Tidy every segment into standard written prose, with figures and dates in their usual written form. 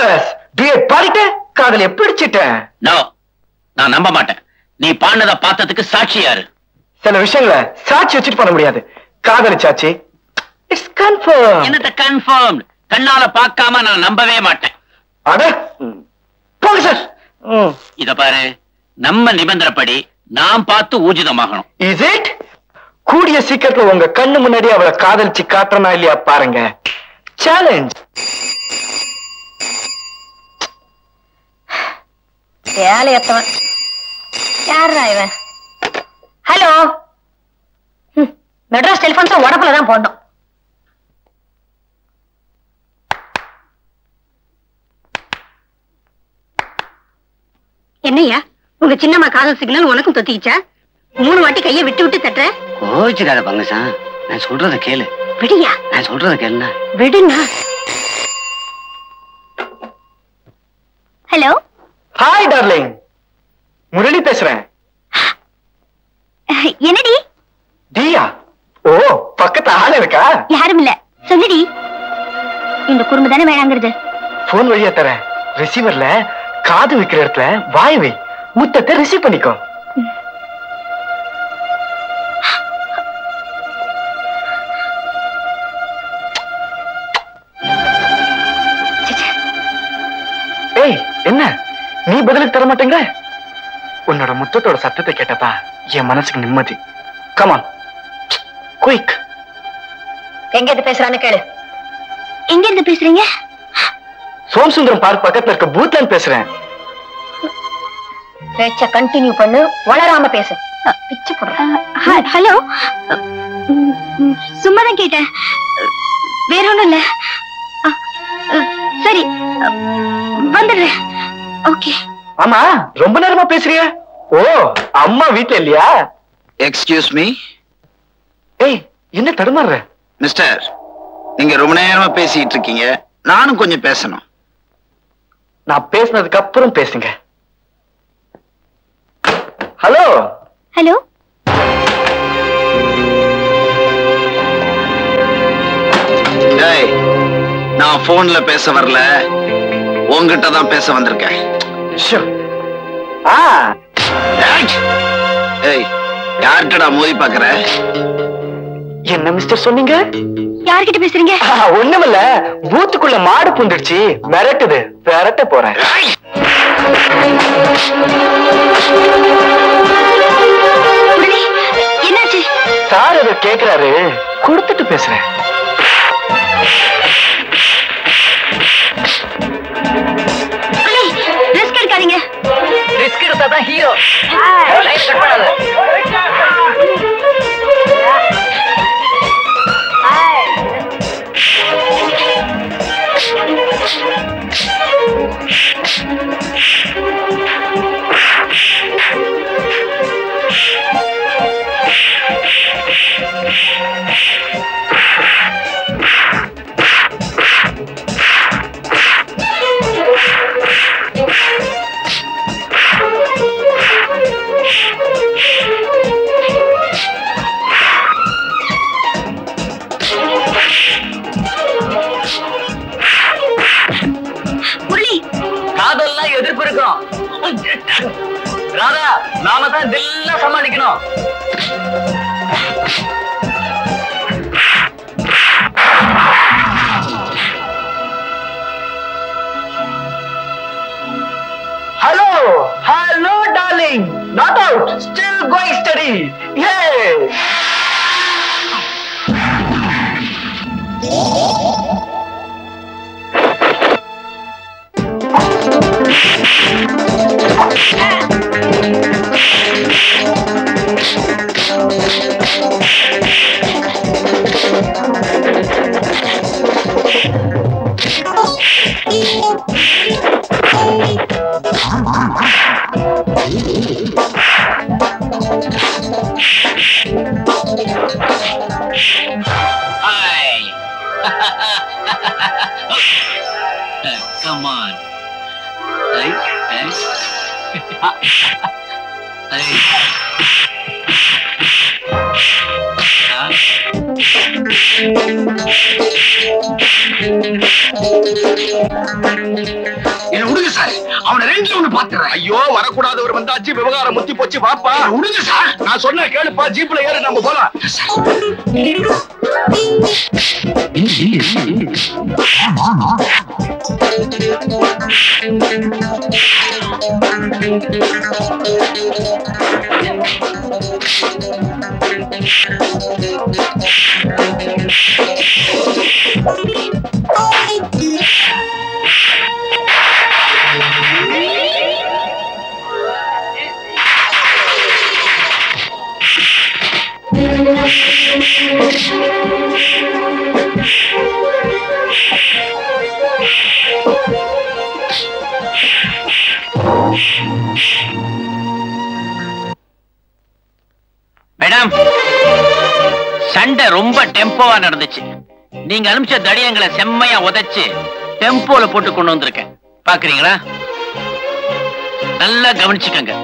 Bus DEd பாடிட்ட காதல் பிடிச்சிட்டேன். No, நான் நம்ப மாட்டேன். நீ பாடினதை பார்த்ததுக்கு சாட்சி யாரு? சில விஷயங்களை சாட்சி வச்சுட்டு பண்ண முடியாது. காதலிச்சாச்சு, இட்ஸ் கன்ஃபார்ம். என்னத்த கன்ஃபார்ம்? கண்ணால பார்க்காம நான் நம்பவே மாட்டேன். அட போங்க சார். இத பாரு, நம்ம நிபந்தனைப்படி நான் பார்த்து ஊர்ஜிதமாகணும். Is it? கூடிய சீக்கிரத்துல உங்க கண்ணு முன்னாடி அவளை காதலிச்சு காட்டுறனா இல்லையா பாருங்க. சேலஞ்ச். வேலையத்தவன் யாரா இவன்? ஹலோ, மெட்ராஸ் டெலிபோன்ஸ் உடப்புலதான் போடணும். என்னையா உங்க சின்னம்மா காதல் சிக்னல் உனக்கும் தொத்திக்கிச்சா? 3 வாட்டி கையை விட்டு விட்டு தட்டுற. கோச்சுக்காத பங்கசா, நான் சொல்றத கேளு. விடியா, நான் சொல்றத கேளுனா. விடுனா. ஹலோ. ஹாய் டார்லிங், முரளி பேசுறேன். என்னடி? டியா? ஓ, பக்கத்து ஆள் இருக்கா? யாரும் இல்ல, சொல்லுடி. இந்த குறும்பு தானே வேணாங்கிறது. போன் வழியா தரேன். ரிசீவர்ல காது வைக்கிற இடத்துல வாய் வை, முத்தத்தை ரிசீவ் பண்ணிக்கோ. ஏய், என்ன நீ பதிலுக்கு தர மாட்டேங்க? உன்னோட முத்தத்தோட சத்தத்தை கேட்டப்பா என் மனசுக்கு நிம்மதி. Come on, quick. எங்க இருந்து பேசுறான்னு கேளு. எங்க இருந்து பேசுறீங்க? சோம்சுந்தரம் பார்க் பக்கத்துல இருக்க பூத்ல பேசுறேன். பேச்ச கண்டினியூ பண்ணு, வளராம பேசு. பிச்சு போடுறேன். ஹலோ, சும்மாதான் கேட்டேன், வேற ஒண்ணும் இல்ல. சரி, வந்துடுறேன். ஓகே. ஆமா, ரொம்ப நேரமா பேசுறிய? ஓ, அம்மா வீட்டுல இல்லையா? Excuse me. ஏய், என்ன தடுமாறுற? மிஸ்டர், நீங்க ரொம்ப நேரமா பேசிட்டு இருக்கீங்க, நானும் கொஞ்சம் பேசணும். நான் பேசினதுக்கு அப்புறம் பேசுங்க. ஹலோ. ஹலோ. டேய், நான் போன்ல பேச வரல, உங்ககிட்ட தான் பேச வந்திருக்கேன். ஏய், யார்கிட்டடா மோதி பாக்குற? என்ன மிஸ்டர் சொன்னீங்க? யார்கிட்ட பேசுறீங்க? ஒண்ணுமில்ல, பூத்துக்குள்ள மாடு புந்துடுச்சு, மிரட்டுது, விரட்ட போறேன். என்னாச்சு? சார் ஏதோ கேக்குறாரு, கொடுத்துட்டு பேசுறேன். ரிஸ்க் எடுக்காதீங்க. Risk எடுத்தாதான் hero. காதல்லாம் எதிர்ப்பு இருக்கும். ராதா, நாம தான் தில்லா சமாளிக்கணும். Hello, hello darling, not out, still going study. Come on. Hey, hey. Hey. என்ன விடுங்க சார், அவனை ரெண்டு ஒண்ணு பாத்துறேன். ஐயோ, வரக்கூடாதவர் வந்தாச்சு, விவகாரம் முத்தி போச்சு, வாப்பா. விடுங்க சார். நான் சொன்ன கேளுப்பா, ஜீப்ல ஏறு, நம்ம போலாம். மேடம், சண்டை ரொம்ப டெம்போவா நடந்துச்சு. நீங்க அனுப்பிச்ச தடியங்களை செம்மையா உதைச்சு டெம்போல போட்டு கொண்டு வந்திருக்கேன். பாக்குறீங்களா? நல்லா கவனிச்சுக்கங்க.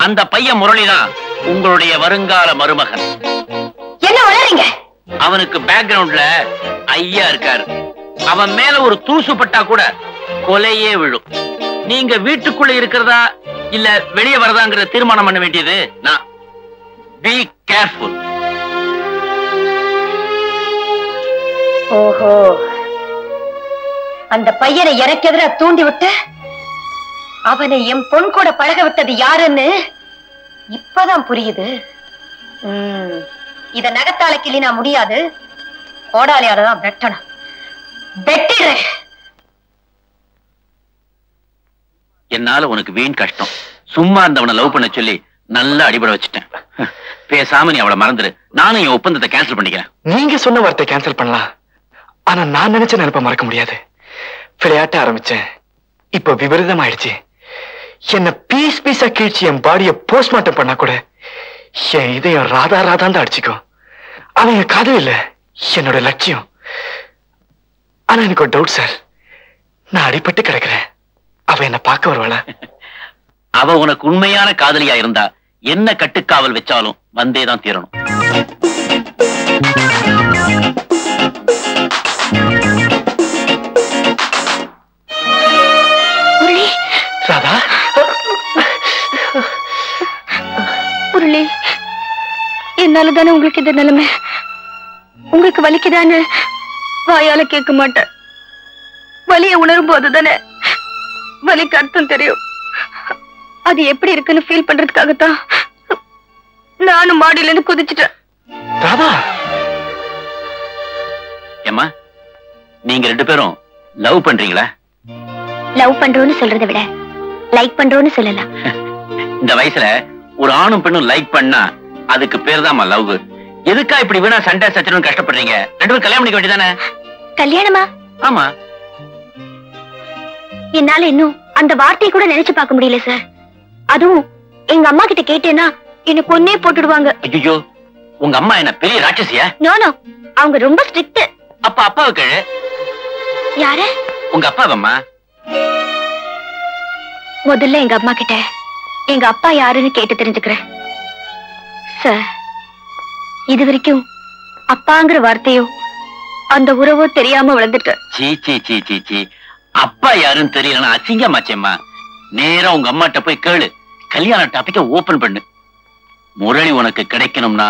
அந்த பையன் முரளிதான் உங்களுடைய வருங்கால மருமகன். என்ன வளரீங்க? அவனுக்கு பேக்ரவுண்ட்ல ஐயா இருக்காரு. அவன் மேல ஒரு தூசு பட்டா கூட கொலையே விழும். நீங்க வீட்டுக்குள்ள இருக்கிறதா இல்ல வெளியே வரதாங்கிற தீர்மானம் பண்ண வேண்டியது நான். Be careful. ஓஹோ, அந்த பையனை எனக்கு எதிராக தூண்டி விட்டு அவனை என் பொன் கூட பழக விட்டது யாருன்னு இப்பதான் புரியுது. இத நகத்தால கிள்ளினா முடியாது, கோடாலியாலதான் வெட்டணும். வெட்டிடுறேன். என்னால உனக்கு வீண் கஷ்டம். சும்மா இருந்தவனை லவ் பண்ண சொல்லி நல்லா அடிபட வச்சுட்டேன். பேசாம நீ அவளை மறந்துரு. நானும் என் ஒப்பந்தத்தை கேன்சல் பண்ணிக்கிறேன். நீங்க சொன்ன வார்த்தை கேன்சல் பண்ணலாம், ஆனா நான் நினைச்ச நினைப்ப மறக்க முடியாது. விளையாட்ட ஆரம்பிச்சேன், இப்ப விபரீதம் ஆயிடுச்சு. என்ன பீஸ் பீஸா கீழ்ச்சி என் பாடிய போஸ்ட்மார்ட்டம் பண்ணா கூட என் இதயம் ராதா ராதான் தான் அடிச்சுக்கும். அவன் என் காதல் இல்ல, என்னோட லட்சியம். ஆனா எனக்கு ஒரு டவுட் சார், நான் அடிபட்டு கிடக்குறேன், அவ என்ன பார்க்க வருவாளா? அவ உனக்கு உண்மையான காதலியா இருந்தா என்ன கட்டுக்காவல் வச்சாலும் வந்தேதான் தீரணும். ராதா, முரளி, என்னால தானே உங்களுக்கு இந்த நிலைமை. உங்களுக்கு வலிக்குதான்னு வாயால கேட்க மாட்டேன். வலியை உணரும் போதுதானே வலிக்கு அர்த்தம் தெரியும். அது எப்படி இருக்குன்னு ஃபீல் பண்றதுக்காகத்தான் நானும் மாடியில இருந்து குதிச்சுட்டேன். ராதா, ஏம்மா, நீங்க ரெண்டு பேரும் லவ் பண்றீங்களா? லவ் பண்றோம்னு சொல்றதை விட லைக் பண்றோம்னு சொல்லலாம். இந்த வயசுல ஒரு ஆணும் பெண்ணும் லைக் பண்ணா அதுக்கு பேர் தான் லவ். எதுக்கா இப்படி வீணா சண்டை சச்சரவு கஷ்டப்படுறீங்க? ரெண்டு பேரும் கல்யாணம் பண்ணிக்க வேண்டியதானே? கல்யாணமா? ஆமா. என்னால இன்னும் அந்த வார்த்தையை கூட நினைச்சு பார்க்க முடியல சார். அதுவும் எங்க அம்மா கிட்ட கேட்டேன்னா என்ன கொன்னே போட்டுடுவாங்க. ஐயோ, உங்க அம்மா என்ன பெரிய ராட்சசியா? நோ நோ, அவங்க ரொம்ப ஸ்ட்ரிக்ட். அப்ப அப்பாவுக்கு யாரு? உங்க அப்பாவம்மா. முதல்ல எங்க அம்மா கிட்ட எங்க அப்பா யாருன்னு கேட்டு தெரிஞ்சுக்கிறேன் சார். இது வரைக்கும் அப்பாங்கிற வார்த்தையோ அந்த உறவோ தெரியாம வளர்ந்துட்டு. சீ சீ சீ சீ சீ, அப்பா யாருன்னு தெரியலன்னா அசிங்கமாச்சேம்மா. நேரா உங்க அம்மாட்ட போய் கேளு, கல்யாண டாபிக்க ஓபன் பண்ணு. முரளி உனக்கு கிடைக்கணும்னா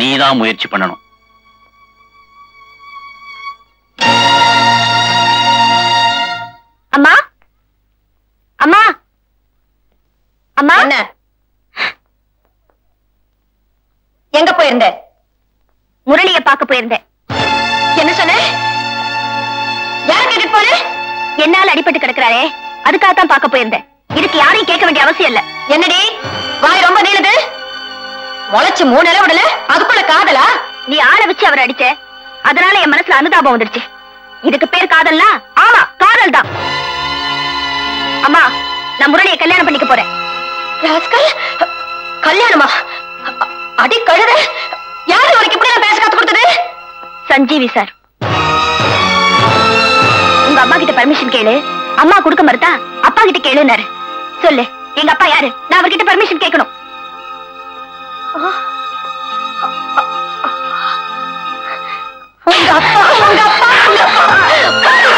நீதான் முயற்சி பண்ணணும். அம்மா, அம்மா, அம்மா, எங்க போயிருந்த? முரளிய பார்க்க போயிருந்தேன். என்ன சொன்ன? யார கேட்டுட்டு போன? என்னால அடிபட்டு கிடக்குறாரே, அதுக்காகத்தான் பார்க்க போயிருந்தேன். இதுக்கு யாரையும் கேட்க வேண்டிய அவசியம் இல்ல. என்னடி வாய் ரொம்ப நீளுது? முளைச்சு 3 நிலை விடல, அதுக்குள்ள காதலா? நீ ஆளை வச்சு அவரை அடிச்ச, அதனால என் மனசுல அனுதாபம் வந்துருச்சு. இதுக்கு பேர் காதல்னா? ஆமா, காதல் தான். அம்மா, நான் முரளியை கல்யாணம் பண்ணிக்க போறேன். கல்யாணமா? அடி கழுத, யாரு உனக்கு இப்படி பேச கத்து கொடுத்தது? சஞ்சீவி சார். உங்க அம்மா கிட்ட பர்மிஷன் கேளு. அம்மா கொடுக்க மறுத்தா அப்பா கிட்ட கேளுன்னாரு. சொல்லு, எங்க அப்பா யாரு? நான் அவர்கிட்ட பர்மிஷன் கேட்கணும். உங்க அப்பா உங்க அப்பா உங்க அப்பா